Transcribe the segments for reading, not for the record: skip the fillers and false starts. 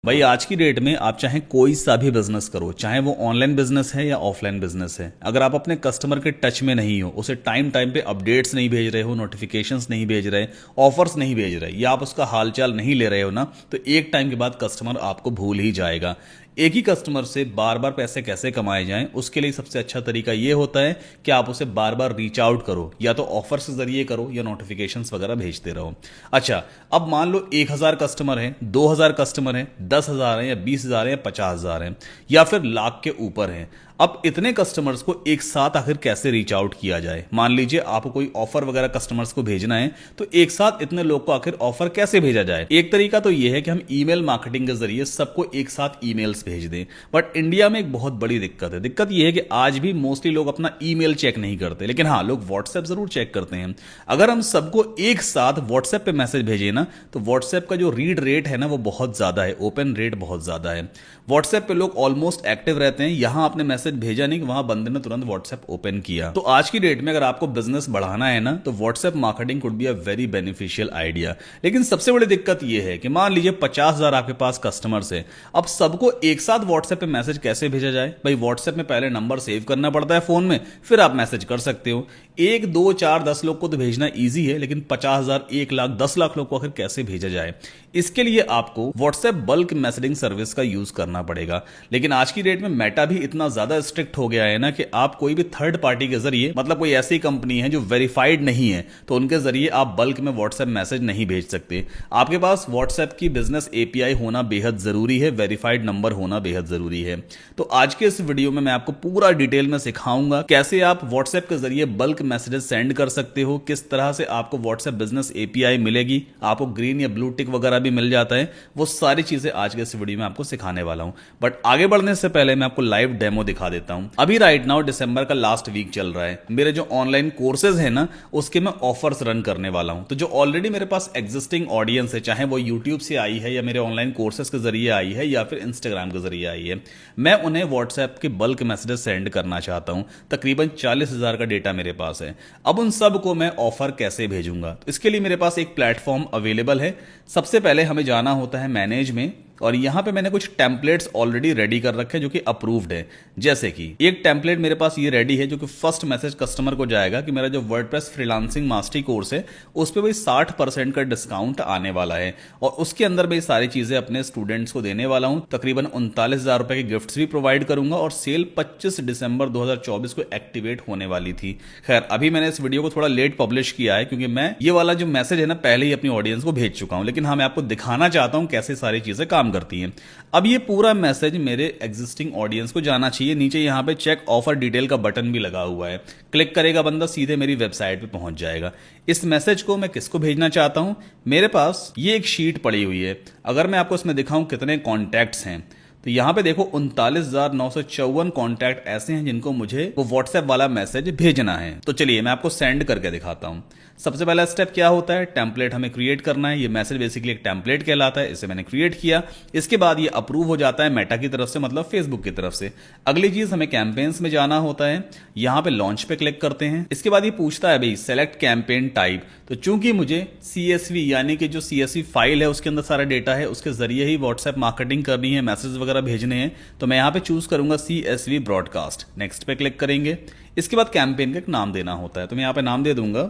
भाई आज की डेट में आप चाहे कोई सा भी बिजनेस करो, चाहे वो ऑनलाइन बिजनेस है या ऑफलाइन बिजनेस है, अगर आप अपने कस्टमर के टच में नहीं हो, उसे टाइम टाइम पे अपडेट्स नहीं भेज रहे हो, नोटिफिकेशंस नहीं भेज रहे, ऑफर्स नहीं भेज रहे, या आप उसका हालचाल नहीं ले रहे हो ना, तो एक टाइम के बाद कस्टमर आपको भूल ही जाएगा। एक ही कस्टमर से बार बार पैसे कैसे कमाए जाएं, उसके लिए सबसे अच्छा तरीका ये होता है कि आप उसे बार बार रीच आउट करो, या तो ऑफर्स के जरिए करो या नोटिफिकेशंस वगैरह भेजते रहो। अच्छा, अब मान लो 1,000 कस्टमर हैं, 2,000 कस्टमर हैं, 10,000 हैं, या 20,000 हैं, या 50,000 हैं, या फिर लाख के ऊपर हैं। अब इतने कस्टमर्स को एक साथ आखिर कैसे रीच आउट किया जाए? मान लीजिए आपको कोई ऑफर वगैरह कस्टमर्स को भेजना है, तो एक साथ इतने लोग को आखिर ऑफर कैसे भेजा जाए? एक तरीका तो यह है कि हम ईमेल मार्केटिंग के जरिए सबको एक साथ ईमेल्स भेज दें। बट इंडिया में एक बहुत बड़ी दिक्कत है। दिक्कत यह है कि आज भी मोस्टली लोग अपना ईमेल चेक नहीं करते, लेकिन हाँ, लोग व्हाट्सएप जरूर चेक करते हैं। अगर हम सबको एक साथ व्हाट्सएप पे मैसेज भेजे ना, तो व्हाट्सएप का जो रीड रेट है ना, वो बहुत ज्यादा है, ओपन रेट बहुत ज्यादा है। व्हाट्सएप पे लोग ऑलमोस्ट एक्टिव रहते हैं। यहां आपने मैसेज भेजा नहीं कि वहां बंदे ने तुरंत व्हाट्सएप ओपन किया। तो आज की डेट में अगर आपको बिजनेस बढ़ाना है ना, तो WhatsApp marketing could be a very beneficial idea. लेकिन सबसे बड़ी दिक्कत यह है कि मान लीजिए 50,000 आपके पास कस्टमर्स है, अब सबको एक साथ व्हाट्सएप पे मैसेज कैसे भेजा जाए? भाई व्हाट्सएप में पहले नंबर सेव करना पड़ता है फोन में, फिर आप मैसेज कर सकते हो। 1, 2, 4, 10 लोग को तो भेजना ईजी है, लेकिन 50,000, 1 लाख, 10 लाख लोग को आखिर कैसे भेजा जाए? इसके लिए आपको व्हाट्सएप बल्क मैसेजिंग सर्विस का यूज करना पड़ेगा। लेकिन आज की डेट में मेटा भी इतना ज्यादा स्ट्रिक्ट हो गया है ना, कि आप कोई भी थर्ड पार्टी के जरिए, मतलब कोई ऐसी कंपनी है जो वेरीफाइड नहीं है, तो उनके जरिए आप बल्क में व्हाट्सएप मैसेज नहीं भेज सकते। आपके पास व्हाट्सएप की बिजनेस एपीआई होना बेहद जरूरी है, वेरीफाइड नंबर होना बेहद जरूरी है। तो आज के इस वीडियो में मैं आपको पूरा डिटेल में सिखाऊंगा कैसे आप व्हाट्सएप के जरिए बल्क मैसेजेस सेंड कर सकते हो, किस तरह से आपको व्हाट्सएप बिजनेस एपीआई मिलेगी, आपको ग्रीन या ब्लू टिक वगैरह भी मिल जाता है। वो सारी चीजें आज के इस वीडियो में आपको सिखाने वाला हूं। बट आगे बढ़ने से पहले मैं आपको लाइव डेमो दिखा देता हूं। अभी राइट नाउ दिसंबर का लास्ट वीक चल रहा है। मेरे जो ऑनलाइन कोर्सेज है ना, उसके मैं ऑफर्स रन करने वाला हूं। तो जो ऑलरेडी मेरे पास एग्जिस्टिंग ऑडियंस है, चाहे वो यूट्यूब से आई है, या मेरे ऑनलाइन कोर्सेज के जरिए आई है, या फिर इंस्टाग्राम के जरिए आई है, मैं उन्हें व्हाट्सएप के बल्क मैसेजेस सेंड करना चाहता हूं। तकरीबन 40,000 का डेटा मेरे पास है। अब उन सब को मैं ऑफर कैसे भेजूंगा? तो इसके लिए मेरे पास एक प्लेटफॉर्म अवेलेबल है। सबसे पहले हमें जाना होता है मैनेज में, और यहां पे मैंने कुछ टेम्पलेट्स ऑलरेडी रेडी कर रखे हैं जो कि अप्रूव्ड है। जैसे कि एक टेम्पलेट मेरे पास ये रेडी है, जो कि फर्स्ट मैसेज कस्टमर को जाएगा कि मेरा जो वर्डप्रेस फ्रीलांसिंग मास्टरी कोर्स है, उस पर भाई 60% का डिस्काउंट आने वाला है, और उसके अंदर भाई सारी चीजें अपने स्टूडेंट्स को देने वाला हूं। तकरीबन 39,000 रुपए के गिफ्ट्स भी प्रोवाइड करूंगा, और सेल 25 दिसंबर 2024 को एक्टिवेट होने वाली थी। खैर, अभी मैंने इस वीडियो को थोड़ा लेट पब्लिश किया है, क्योंकि मैं ये वाला जो मैसेज है ना, पहले ही अपनी ऑडियंस को भेज चुका हूं। लेकिन हाँ, मैं आपको दिखाना चाहता हूं कैसे सारी चीजें काम करती हैं। अब ये पूरा मैसेज मेरे एग्जिस्टिंग ऑडियंस को जाना चाहिए। नीचे यहां पे चेक ऑफर डिटेल का बटन भी लगा हुआ है, क्लिक करेगा बंदा, सीधे मेरी वेबसाइट पे पहुंच जाएगा। इस मैसेज को मैं किसको भेजना चाहता हूं? मेरे पास ये एक शीट पड़ी हुई है। अगर मैं आपको इसमें दिखाऊं कितने कॉन्टैक्ट्स हैं, तो यहां पे देखो 39,954 कॉन्टैक्ट ऐसे हैं जिनको मुझे वो व्हाट्सएप वाला मैसेज भेजना है। तो चलिए मैं आपको सेंड करके दिखाता हूं। सबसे पहला स्टेप क्या होता है? टेम्पलेट हमें क्रिएट करना है। ये मैसेज बेसिकली एक टेम्पलेट कहलाता है, इसे मैंने क्रिएट किया। इसके बाद ये अप्रूव हो जाता है मेटा की तरफ से, मतलब फेसबुक की तरफ से। अगली चीज, हमें कैंपेन्स में जाना होता है। यहां पे लॉन्च पे क्लिक करते हैं। इसके बाद ये पूछता है भाई सेलेक्ट कैंपेन टाइप। तो चूंकि मुझे CSV यानी कि जो CSV फाइल है उसके अंदर सारा डेटा है, उसके जरिए ही व्हाट्सएप मार्केटिंग करनी है, मैसेज वगैरह भेजने हैं, तो मैं यहां पे चूज करूंगा CSV ब्रॉडकास्ट। नेक्स्ट पे क्लिक करेंगे। इसके बाद कैंपेन का एक नाम देना होता है, तो मैं यहां पे नाम दे दूंगा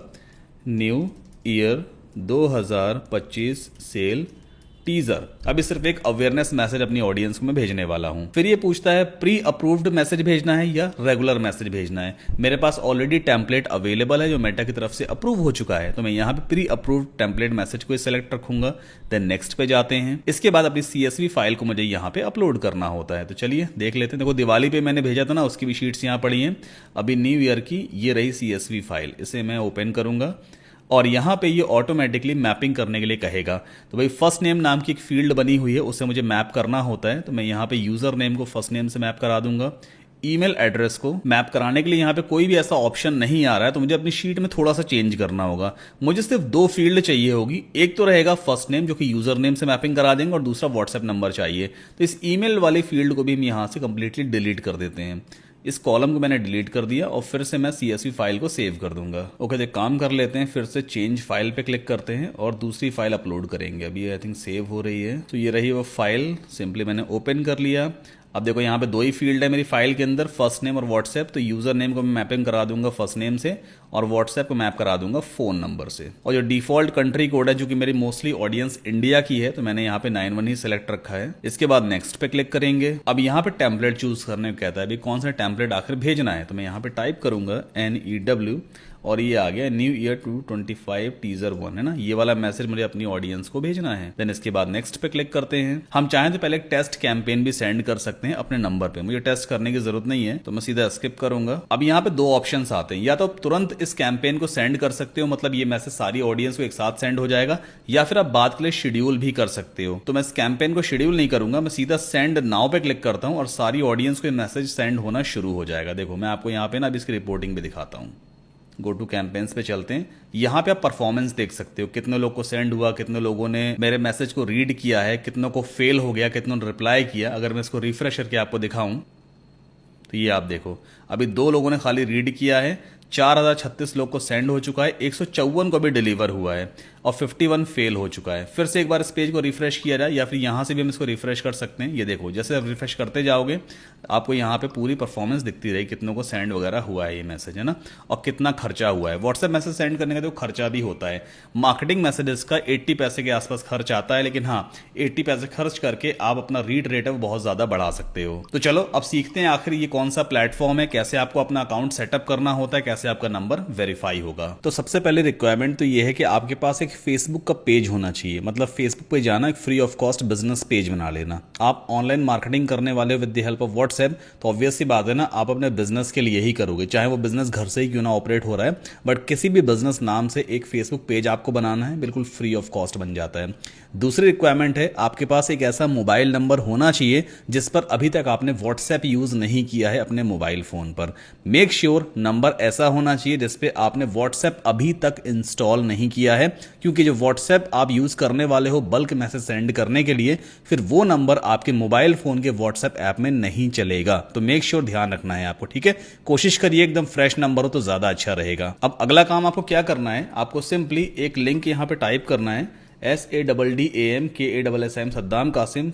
न्यू ईयर 2025 सेल टीजर। अभी सिर्फ एक अवेयरनेस मैसेज अपनी ऑडियंस को मैं भेजने वाला हूं। फिर ये पूछता है प्री अप्रूव्ड मैसेज भेजना है या रेगुलर मैसेज भेजना है। मेरे पास ऑलरेडी टेम्पलेट अवेलेबल है जो मेटा की तरफ से अप्रूव हो चुका है, तो मैं यहां पे प्री अप्रूव्ड टेम्पलेट मैसेज को सिलेक्ट रखूंगा। देन नेक्स्ट पे जाते हैं। इसके बाद अपनी CSV फाइल को मुझे यहां पे अपलोड करना होता है। तो चलिए देख लेते हैं। देखो, दिवाली पे मैंने भेजा था ना, उसकी भी शीट्स यहां पड़ी हैं। अभी न्यू ईयर की ये रही CSV फाइल, इसे मैं ओपन करूंगा, और यहां पे ये ऑटोमेटिकली मैपिंग करने के लिए कहेगा। तो भाई फर्स्ट नेम नाम की एक फील्ड बनी हुई है, उसे मुझे मैप करना होता है। तो मैं यहां पे यूजर नेम को फर्स्ट नेम से मैप करा दूंगा। ईमेल एड्रेस को मैप कराने के लिए यहां पे कोई भी ऐसा ऑप्शन नहीं आ रहा है, तो मुझे अपनी शीट में थोड़ा सा चेंज करना होगा। मुझे सिर्फ 2 फील्ड चाहिए होगी। एक तो रहेगा फर्स्ट नेम, जो कि यूजर नेम से मैपिंग करा देंगे, और दूसरा व्हाट्सएप नंबर चाहिए। तो इस ईमेल वाली फील्ड को भी हम यहां से कंप्लीटली डिलीट कर देते हैं। इस कॉलम को मैंने डिलीट कर दिया और फिर से मैं CSV फाइल को सेव कर दूंगा। ओके, तो काम कर लेते हैं, फिर से चेंज फाइल पे क्लिक करते हैं और दूसरी फाइल अपलोड करेंगे। अभी आई थिंक सेव हो रही है, तो ये रही वो फाइल, सिंपली मैंने ओपन कर लिया। अब देखो यहाँ पे दो ही फील्ड है मेरी फाइल के अंदर, फर्स्ट नेम और व्हाट्सएप। तो यूजर नेम को मैं मैपिंग करा दूंगा फर्स्ट नेम से और व्हाट्सएप को मैप करा दूंगा फोन नंबर से। और जो डिफॉल्ट कंट्री कोड है, जो कि मेरी मोस्टली ऑडियंस इंडिया की है, तो मैंने यहाँ पे 91 ही सिलेक्ट रखा है। इसके बाद नेक्स्ट पे क्लिक करेंगे। अब यहाँ पे टेम्पलेट चूज करने को कहता है, अभी कौन सा टेम्पलेट आखिर भेजना है, तो मैं यहाँ पे टाइप करूंगा NEW और ये आ गया न्यू ईयर 2025 टीजर 1, है ना, ये वाला मैसेज मुझे अपनी ऑडियंस को भेजना है। देन इसके बाद नेक्स्ट पे क्लिक करते हैं। हम चाहें तो पहले एक टेस्ट कैंपेन भी सेंड कर सकते हैं अपने नंबर पे, मुझे टेस्ट करने की जरूरत नहीं है, तो मैं सीधा स्किप करूंगा। अब यहाँ पे दो ऑप्शंस आते हैं, या तो तुरंत इस कैंपेन को सेंड कर सकते हो, मतलब ये मैसेज सारी ऑडियंस को एक साथ सेंड हो जाएगा, या फिर आप बाद के लिए शेड्यूल भी कर सकते हो। तो मैं इस कैंपेन को शेड्यूल नहीं करूंगा, मैं सीधा सेंड नाउ पे क्लिक करता हूं और सारी ऑडियंस को मैसेज सेंड होना शुरू हो जाएगा। देखो मैं आपको यहाँ पे ना अभी इसकी रिपोर्टिंग भी दिखाता हूँ। गो टू कैंपेन्स पे चलते हैं। यहाँ पे आप परफॉर्मेंस देख सकते हो, कितने लोग को सेंड हुआ, कितने लोगों ने मेरे मैसेज को रीड किया है, कितनों को फेल हो गया, कितनों ने रिप्लाई किया। अगर मैं इसको रिफ्रेश करके आपको दिखाऊं तो ये आप देखो, अभी 2 लोगों ने खाली रीड किया है, 4036 लोग को सेंड हो चुका है, 154 को भी डिलीवर हुआ है और 51 फेल हो चुका है। फिर से एक बार इस पेज को रिफ्रेश किया जाए, या फिर यहां से भी हम इसको रिफ्रेश कर सकते हैं। ये देखो, जैसे आप रिफ्रेश करते जाओगे आपको यहाँ पे पूरी परफॉर्मेंस दिखती रही, कितनों को सेंड वगैरह हुआ है ये मैसेज, है ना, और कितना खर्चा हुआ है। व्हाट्सएप मैसेज सेंड करने का तो खर्चा भी होता है, मार्केटिंग मैसेजेस का 80 पैसे के आसपास खर्च आता है, लेकिन हाँ 80 पैसे खर्च करके आप अपना रीड रेट है वो बहुत ज्यादा बढ़ा सकते हो। तो चलो अब सीखते हैं आखिर ये कौन सा प्लेटफॉर्म है, कैसे आपको अपना अकाउंट सेटअप करना होता है, कैसे आपका नंबर वेरीफाई होगा। तो सबसे पहले रिक्वायरमेंट तो ये है कि आपके पास एक फेसबुक का पेज होना चाहिए, मतलब फेसबुक पे जाना, एक free of cost business page बना लेना। आप ऑनलाइन मार्केटिंग करने वाले with the help of WhatsApp, तो ऑब्वियस सी बात है ना, आप अपने बिजनेस के लिए ही करोगे, चाहे वो बिजनेस घर से ही क्यों ना ऑपरेट हो रहा है, बट किसी भी बिजनेस नाम से एक फेसबुक पेज आपको बनाना है, बिल्कुल फ्री ऑफ कॉस्ट बन जाता है। दूसरी रिक्वायरमेंट है, आपके पास एक ऐसा मोबाइल नंबर होना चाहिए जिस पर अभी तक आपने व्हाट्सएप यूज नहीं किया है अपने मोबाइल फोन पर। मेक श्योर नंबर ऐसा होना चाहिए जिसपे आपने व्हाट्सएप अभी तक इंस्टॉल नहीं किया है, क्योंकि जो व्हाट्सएप आप यूज करने वाले हो बल्क मैसेज सेंड करने के लिए, फिर वो नंबर आपके मोबाइल फोन के व्हाट्सएप ऐप में नहीं चलेगा। तो मेक श्योर ध्यान रखना है आपको, ठीक है। कोशिश करिए एकदम फ्रेश नंबर हो तो ज्यादा अच्छा रहेगा। अब अगला काम आपको क्या करना है, आपको सिंपली एक लिंक यहां पे टाइप करना है, SADDAMKASSIM Saddam Kassim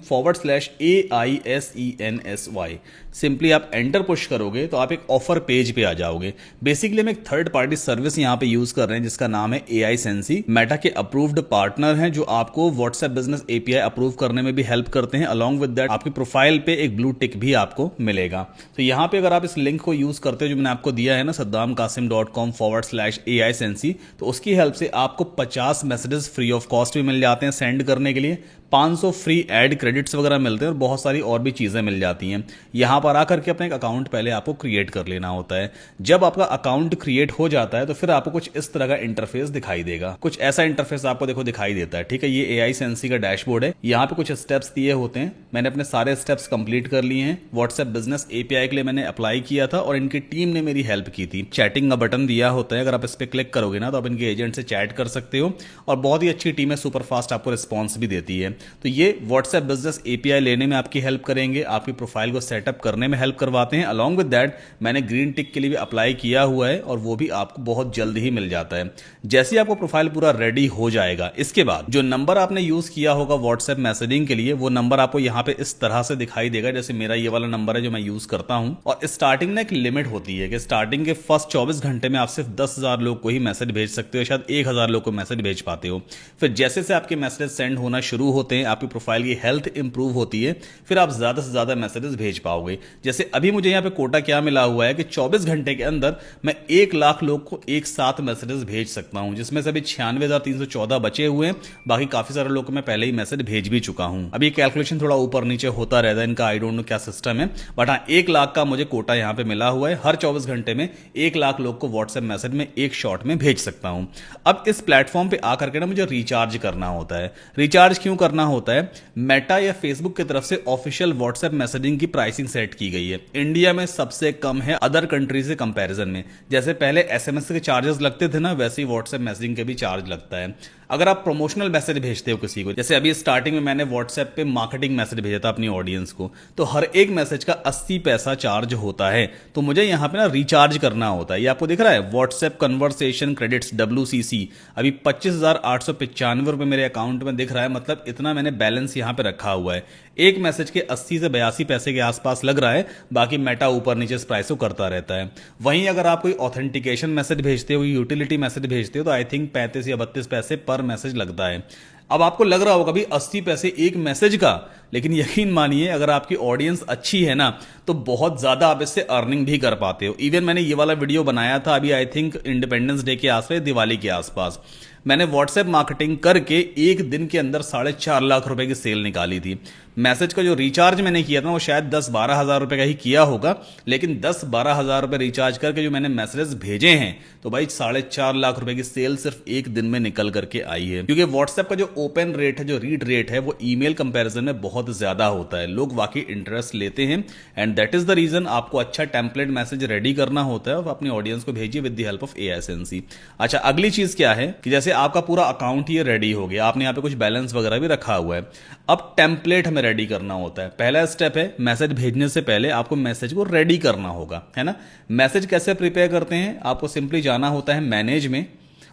/AISENSY। Simply आप एंटर पुश करोगे तो आप एक ऑफर पेज पे आ जाओगे। बेसिकली हम एक थर्ड पार्टी सर्विस यहां पे यूज कर रहे हैं जिसका नाम है AI Sensi। मेटा के अप्रूव्ड पार्टनर हैं जो आपको व्हाट्सएप बिजनेस API अप्रूव करने में भी हेल्प करते हैं। अलॉन्ग विद दैट आपकी प्रोफाइल पे एक ब्लू टिक भी आपको मिलेगा। तो यहां पे अगर आप इस लिंक को यूज करते हो जो मैंने आपको दिया है ना, saddamkasim.com /AI Sensi, तो उसकी हेल्प से आपको 50 मैसेजेस फ्री ऑफ कॉस्ट भी मिल जाते हैं सेंड करने के लिए, 500 फ्री एड क्रेडिट्स वगैरह मिलते हैं और बहुत सारी और भी चीजें मिल जाती हैं। यहां पर आकर के अपना एक अकाउंट पहले आपको क्रिएट कर लेना होता है। जब आपका अकाउंट क्रिएट हो जाता है तो फिर आपको कुछ इस तरह का इंटरफेस दिखाई देगा, कुछ ऐसा इंटरफेस आपको देखो दिखाई देता है, ठीक है। ये AI Sensi का डैशबोर्ड है, यहाँ पे कुछ स्टेप्स दिए होते हैं, मैंने अपने सारे स्टेप्स कंप्लीट कर लिए हैं। व्हाट्सएप बिजनेस API के लिए मैंने अप्लाई किया था और इनकी टीम ने मेरी हेल्प की थी। चैटिंग का बटन दिया होता है, अगर आप इस पर क्लिक करोगे ना तो आप इनके एजेंट से चैट कर सकते हो और बहुत ही अच्छी टीम है, सुपर फास्ट आपको रिस्पॉन्स भी देती है। तो ये व्हाट्सएप बिजनेस API लेने में आपकी हेल्प करेंगे, आपकी प्रोफाइल को सेटअप करने में हेल्प करवाते हैं। अलॉन्ग विद दैट मैंने ग्रीन टिक के लिए भी अप्लाई किया हुआ है और वो भी आपको बहुत जल्द ही मिल जाता है। जैसे ही आपको प्रोफाइल पूरा रेडी हो जाएगा, इसके बाद जो नंबर आपने यूज किया होगा व्हाट्सएप मैसेजिंग के लिए, वो नंबर आपको यहाँ पे इस तरह से दिखाई देगा। जैसे मेरा ये वाला नंबर है जो मैं यूज करता हूं, और स्टार्टिंग में एक लिमिट होती है कि स्टार्टिंग के फर्स्ट 24 घंटे में आप सिर्फ 10,000 लोग को ही मैसेज भेज सकते हो, शायद 1,000 लोग को मैसेज भेज पाते हो। फिर जैसे से आपके मैसेज सेंड होना शुरू होते हैं, आपकी प्रोफाइल की हेल्थ इंप्रूव होती है, फिर आप ज्यादा से ज्यादा मैसेजेस भेज पाओगे। जैसे अभी मुझे यहाँ पे कोटा क्या मिला हुआ है कि 24 घंटे के अंदर मैं 1 लाख लोग को एक साथ मैसेजेस भेज सकता हूं, जिसमें से अभी 96,314 बचे हुए हैं। बाकी काफी सारे लोग को मैं पहले ही मैसेज भेज भी चुका हूं। अभी कैलकुलेशन थोड़ा ऊपर नीचे होता रहता है इनका, आई डोंट नो क्या सिस्टम है, बट हाँ 1 लाख का मुझे कोटा यहाँ पे मिला हुआ है। हर 24 घंटे में 1 लाख लोग को व्हाट्सएप मैसेज में एक शॉट में भेज सकता हूं। अब इस प्लेटफॉर्म पे आकर के ना मुझे रिचार्ज करना होता है। रिचार्ज क्यों करना करना होता है, मेटा या फेसबुक की तरफ से ऑफिशियल व्हाट्सएप मैसेजिंग की प्राइसिंग सेट की गई है। इंडिया में सबसे कम है अदर कंट्री से कंपैरिजन में। जैसे पहले एसएमएस के चार्जेस लगते थे ना, वैसे ही व्हाट्सएप मैसेजिंग के भी चार्ज लगता है। अगर आप प्रमोशनल मैसेज भेजते हो किसी को, जैसे अभी स्टार्टिंग में मैंने व्हाट्सएप पे मार्केटिंग मैसेज भेजा था अपनी ऑडियंस को, तो हर एक मैसेज का 80 पैसा चार्ज होता है। तो मुझे यहाँ पे ना रिचार्ज करना होता है। ये आपको दिख रहा है व्हाट्सएप कन्वर्सेशन क्रेडिट्स WCC, अभी 25,895 रुपए मेरे अकाउंट में दिख रहा है। मतलब इतना मैंने बैलेंस यहाँ पे रखा हुआ है। एक मैसेज के 80 से 82 पैसे के आसपास लग रहा है, बाकी मेटा ऊपर नीचे इस प्राइस को करता रहता है। वहीं अगर आप कोई ऑथेंटिकेशन मैसेज भेजते हो, यूटिलिटी मैसेज भेजते हो, तो आई थिंक 35 या 32 पैसे पर मैसेज लगता है। अब आपको लग रहा होगा भी 80 पैसे एक मैसेज का, लेकिन यकीन मानिए अगर आपकी ऑडियंस अच्छी है ना, तो बहुत ज्यादा आप इससे अर्निंग भी कर पाते हो। इवन मैंने ये वाला वीडियो बनाया था अभी आई थिंक इंडिपेंडेंस डे के आसपास, दिवाली के आसपास। मैंने व्हाट्सएप मार्केटिंग करके एक दिन के अंदर 4.5 लाख रुपए की सेल निकाली थी। मैसेज का जो रिचार्ज मैंने किया था वो शायद 10-12 हजार रुपए का ही किया होगा, लेकिन 10-12 हजार रुपए रिचार्ज करके जो मैंने मैसेजेस भेजे हैं, तो भाई 4.5 लाख रुपए की सेल सिर्फ एक दिन में निकल करके आई है। क्योंकि व्हाट्सएप का जो ओपन रेट है, जो रीड रेट है, वो ईमेल कंपैरिजन में बहुत ज्यादा होता है। लोग वाकई इंटरेस्ट लेते हैं and that is the reason आपको अच्छा टेम्पलेट मैसेज रेडी करना होता है और अपनी ऑडियंस को भेजिए with the help of AISNC। अच्छा, अगली चीज क्या है कि जैसे आपका पूरा अकाउंट ये रेडी हो गया, आपने यहाँ पे कुछ बैलेंस वगैरह भी रखा हुआ है, अब टेम्पलेट हमें रेडी करना होता है। पहला स्टेप है मैसेज भेजने से पहले आपको मैसेज को रेडी करना होगा, है ना। मैसेज कैसे प्रिपेयर करते हैं, आपको सिंपली जाना होता है मैनेज में,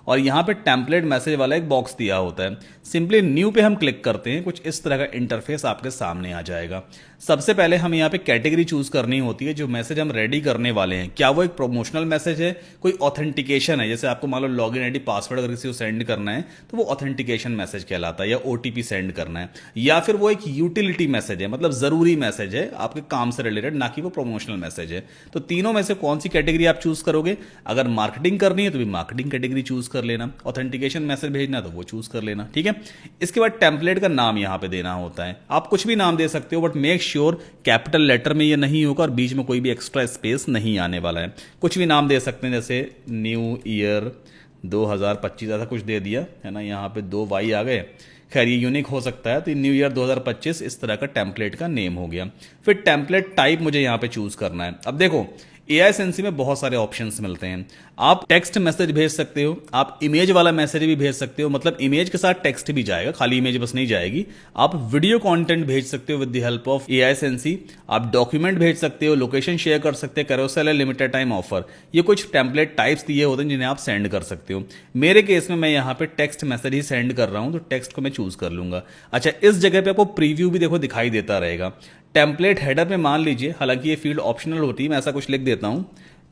और यहां पे टेम्पलेट मैसेज वाला एक बॉक्स दिया होता है। सिंपली न्यू पे हम क्लिक करते हैं, कुछ इस तरह का इंटरफेस आपके सामने आ जाएगा। सबसे पहले हम यहाँ पे कैटेगरी चूज करनी होती है, जो मैसेज हम रेडी करने वाले हैं। क्या वो एक प्रोमोशनल मैसेज है, कोई ऑथेंटिकेशन है, जैसे आपको मान लो लॉगिन आईडी पासवर्ड अगर किसी को सेंड करना है तो वो ऑथेंटिकेशन मैसेज कहलाता है, या OTP सेंड करना है, या फिर वो एक यूटिलिटी मैसेज है, मतलब जरूरी मैसेज है आपके काम से रिलेटेड, ना कि वो प्रोमोशनल मैसेज है। तो तीनों में से कौन सी कैटेगरी आप चूज करोगे? अगर मार्केटिंग करनी है तो भी मार्केटिंग कैटेगरी चूज कर लेना, ऑथेंटिकेशन मैसेज भेजना तो वो चूज कर लेना, ठीक है। इसके बाद टेम्पलेट का नाम यहां पे देना होता है। आप कुछ भी नाम दे सकते हो, but make sure capital letter में ये नहीं होगा और बीच में कोई भी एक्स्ट्रा स्पेस नहीं आने वाला है। कुछ भी नाम दे सकते हैं, जैसे न्यू ईयर 2025 ऐसा कुछ दे दिया, है ना। यहाँ पे 2 Y आ गए, खैर ये यूनिक हो सकता है, तो न्यू ईयर 2025 इस तरह का टेम्पलेट का नेम हो गया। फिर टेम्पलेट टाइप मुझे यहाँ पे चूज करना है। अब देखो AISNC में बहुत सारे ऑप्शंस मिलते हैं। आप टेक्स्ट मैसेज भेज सकते हो, आप इमेज वाला मैसेज भी भेज सकते हो, मतलब इमेज के साथ टेक्स्ट भी जाएगा, खाली इमेज बस नहीं जाएगी। आप वीडियो कंटेंट भेज सकते हो with the help of AISNC, आप डॉक्यूमेंट भेज सकते हो, लोकेशन शेयर कर सकते हैं, कैरोसेल है, लिमिटेड टाइम ऑफर, ये कुछ टेम्पलेट टाइप्स दिए होते हैं जिन्हें आप सेंड कर सकते हो। मेरे केस में मैं यहाँ पे टेक्स्ट मैसेज ही सेंड कर रहा हूं, तो टेक्स्ट को मैं चूज कर लूंगा। अच्छा, इस जगह पे आपको प्रीव्यू भी देखो दिखाई देता रहेगा। टेम्पलेट हेडर में मान लीजिए, हालांकि ये फील्ड ऑप्शनल होती है, मैं ऐसा कुछ लिख देता हूं,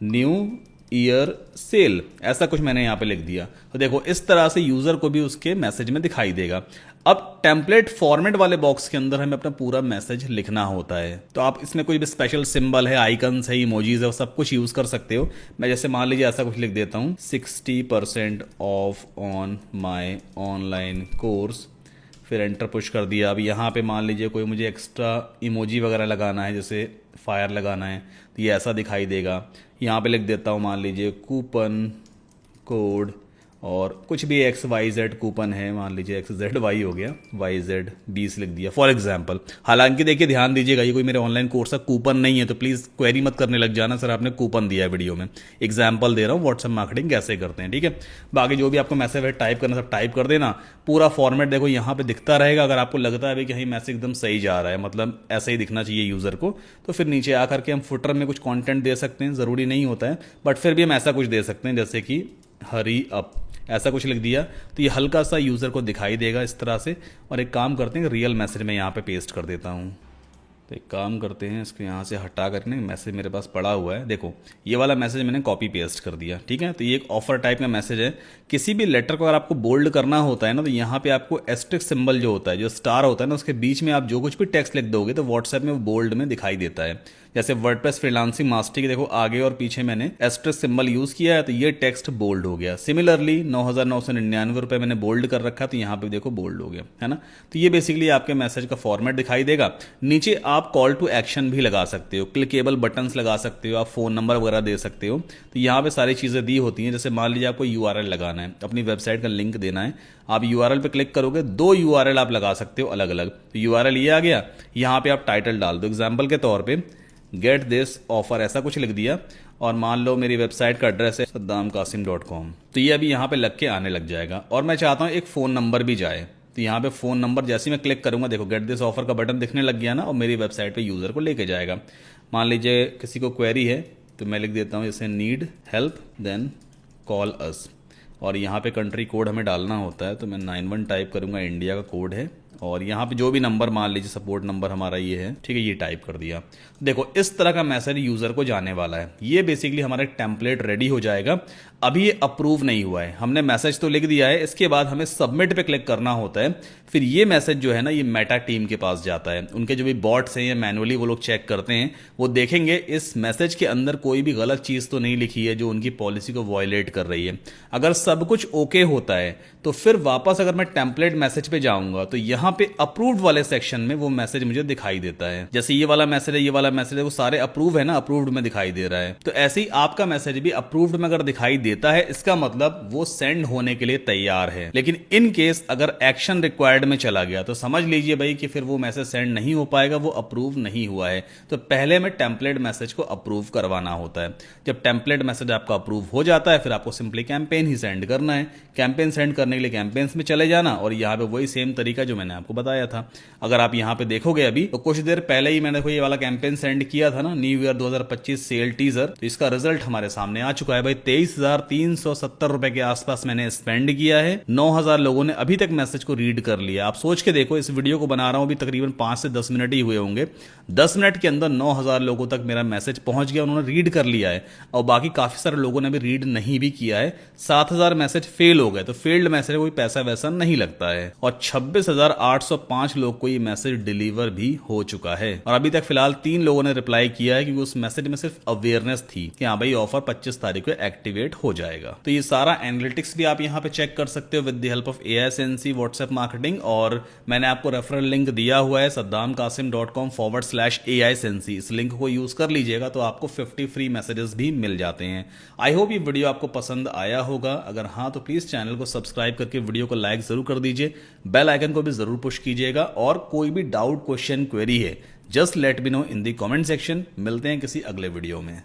न्यू ईयर सेल, ऐसा कुछ मैंने यहां पे लिख दिया। तो देखो इस तरह से यूजर को भी उसके मैसेज में दिखाई देगा। अब टेम्पलेट फॉर्मेट वाले बॉक्स के अंदर हमें अपना पूरा मैसेज लिखना होता है। तो आप इसमें कोई भी स्पेशल सिंबल है, आइकन्स है, इमोजीज है, वो सब कुछ यूज कर सकते हो। मैं जैसे मान लीजिए ऐसा कुछ लिख देता हूं, 60% of on my online course, फिर एंटर पुश कर दिया। अब यहाँ पे मान लीजिए कोई मुझे एक्स्ट्रा इमोजी वगैरह लगाना है, जैसे फायर लगाना है, तो ये ऐसा दिखाई देगा। यहाँ पे लिख देता हूँ मान लीजिए कूपन कोड, और कुछ भी XYZ कूपन है, मान लीजिए XZY हो गया, YZ 20 लिख दिया फॉर एग्जाम्पल। हालांकि देखिए ध्यान दीजिएगा, ये कोई मेरे ऑनलाइन कोर्स का कूपन नहीं है, तो प्लीज क्वेरी मत करने लग जाना सर आपने कूपन दिया है वीडियो में। एग्जाम्पल दे रहा हूँ व्हाट्सएप मार्केटिंग कैसे करते हैं, ठीक है। बाकी जो भी आपको मैसेज है टाइप करना, सब टाइप कर देना। पूरा फॉर्मेट देखो यहाँ पे दिखता रहेगा। अगर आपको लगता है कि कहीं मैसेज एकदम सही जा रहा है, मतलब ऐसा ही दिखना चाहिए यूजर को, तो फिर नीचे आकर के हम फुटर में कुछ कंटेंट दे सकते हैं, जरूरी नहीं होता है, बट फिर भी हम ऐसा कुछ दे सकते हैं, जैसे कि हरी अप, ऐसा कुछ लिख दिया, तो ये हल्का सा यूजर को दिखाई देगा इस तरह से। और एक काम करते हैं, रियल मैसेज में यहाँ पे पेस्ट कर देता हूँ। तो एक काम करते हैं, इसको यहाँ से हटा कर मैसेज मेरे पास पड़ा हुआ है, देखो ये वाला मैसेज मैंने कॉपी पेस्ट कर दिया, ठीक है। तो ये एक ऑफर टाइप का मैसेज है। किसी भी लेटर को अगर आपको बोल्ड करना होता है ना, तो यहाँ पे आपको एस्टेरिक सिंबल जो होता है, जो स्टार होता है ना, उसके बीच में आप जो कुछ भी टेक्स्ट लिख दोगे तो व्हाट्सएप में वो बोल्ड में दिखाई देता है। जैसे वर्डप्रेस फ्रीलांसिंग मास्टरी के देखो आगे और पीछे मैंने एस्टेरिक सिंबल यूज किया है, तो ये टेक्स्ट बोल्ड हो गया। सिमिलरली 9,999 रुपए मैंने बोल्ड कर रखा, तो यहाँ पे देखो बोल्ड हो गया, है ना। तो ये बेसिकली आपके मैसेज का फॉर्मेट दिखाई देगा। नीचे आप कॉल टू एक्शन भी लगा सकते हो, क्लिकेबल बटन्स लगा सकते हो, आप फ़ोन नंबर वगैरह दे सकते हो। तो यहाँ पे सारी चीज़ें दी होती हैं। जैसे मान लीजिए आपको URL लगाना है, अपनी वेबसाइट का लिंक देना है, आप URL पे क्लिक करोगे, 2 URL आप लगा सकते हो अलग अलग। तो URL ये आ गया, यहाँ पे आप टाइटल डाल दो, एग्जाम्पल के तौर पे गेट दिस ऑफर ऐसा कुछ लिख दिया, और मान लो मेरी वेबसाइट का एड्रेस है saddamkasim.com। तो ये अभी यहाँ पे लग के आने लग जाएगा। और मैं चाहता हूँ एक फ़ोन नंबर भी जाए, तो यहाँ पे फ़ोन नंबर जैसे मैं क्लिक करूँगा, देखो गेट दिस ऑफर का बटन दिखने लग गया ना, और मेरी वेबसाइट पे यूज़र को लेके जाएगा। मान लीजिए किसी को क्वेरी है, तो मैं लिख देता हूँ जैसे need help then call us, और यहाँ पे कंट्री कोड हमें डालना होता है, तो मैं 91 टाइप करूँगा, इंडिया का कोड है। और यहाँ पे जो भी नंबर, मान लीजिए सपोर्ट नंबर हमारा ये है, ठीक है, ये टाइप कर दिया। देखो इस तरह का मैसेज यूज़र को जाने वाला है। ये बेसिकली हमारा टेम्पलेट रेडी हो जाएगा। अभी ये अप्रूव नहीं हुआ है, हमने मैसेज तो लिख दिया है, इसके बाद हमें सबमिट पे क्लिक करना होता है। फिर ये मैसेज जो है ना, ये मेटा टीम के पास जाता है। उनके जो भी बॉट्स हैं या मैनुअली वो लोग चेक करते हैं, वो देखेंगे इस मैसेज के अंदर कोई भी गलत चीज़ तो नहीं लिखी है जो उनकी पॉलिसी को वॉयलेट कर रही है। अगर सब कुछ ओके होता है तो फिर वापस अगर मैं टेम्पलेट मैसेज पे जाऊंगा तो यहाँ पे अप्रूव्ड वाले सेक्शन में वो मैसेज मुझे दिखाई देता है। जैसे ये वाला मैसेज है, ये वाला मैसेज है, वो सारे अप्रूव है ना, अप्रूव्ड में दिखाई दे रहा है। तो ऐसे ही आपका मैसेज भी अप्रूव्ड में अगर दिखाई देता है, इसका मतलब वो सेंड होने के लिए तैयार है। लेकिन इन केस अगर एक्शन रिक्वायर्ड में चला गया तो समझ लीजिए भाई कि फिर वो मैसेज सेंड नहीं हो पाएगा, वो अप्रूव नहीं हुआ है। तो पहले में टेम्पलेट मैसेज को अप्रूव करवाना होता है। जब टेम्पलेट मैसेज आपका अप्रूव हो जाता है, फिर आपको सिंपली कैंपेन ही सेंड करना है। कैंपेन सेंड करने के लिए कैंपेन्स में चले जाना, और यहाँ पे वही सेम तरीका जो मैंने आपको बताया था। अगर आप यहाँ पे देखोगे अभी, तो कुछ देर पहले ही मैंने ये वाला कैंपेन सेंड किया था ना, न्यू ईयर 2025 सेल टीजर। तो इसका रिजल्ट हमारे सामने आ चुका है भाई। 23,370 रुपए के आसपास मैंने स्पेंड किया है। 9,000 लोगों ने अभी तक मैसेज को रीड कर लिया। आप सोच के देखो, इस वीडियो को बना रहा हूं अभी तकरीबन 5 से 10 मिनट ही हुए होंगे। 10 मिनट के अंदर 9,000 लोगों तक मेरा मैसेज पहुंच गया, उन्होंने रीड कर लिया है। और बाकी काफी सारे लोगों ने भी रीड नहीं भी किया है। 7,000 मैसेज फेल हो गए। तो फेल्ड मैसेज कोई पैसा वैसा नहीं लगता है। और 26,805 लोग को ये मैसेज डिलीवर भी हो चुका है। और अभी तक फिलहाल 3 लोगों ने रिप्लाई किया है, क्योंकि उस मैसेज में सिर्फ अवेयरनेस थी कि हाँ भाई ऑफर 25 तारीख को एक्टिवेट हो जाएगा। तो ये सारा एनालिटिक्स भी आप यहाँ पे चेक कर सकते हो with the help of AISNC WhatsApp marketing. और मैंने आपको रेफरल लिंक दिया हुआ है saddamkasim.com/AISNC। इस लिंक को यूज कर लीजिएगा तो आपको 50 फ्री मैसेजेस भी मिल जाते हैं। आई होप ये वीडियो आपको पसंद आया होगा। अगर हाँ तो प्लीज चैनल को सब्सक्राइब करके वीडियो को लाइक जरूर कर दीजिए, बेल आइकन को भी जरूर पुश कीजिएगा। और कोई भी डाउट, क्वेश्चन, क्वेरी है, just let me know in the comment section. मिलते हैं किसी अगले वीडियो में।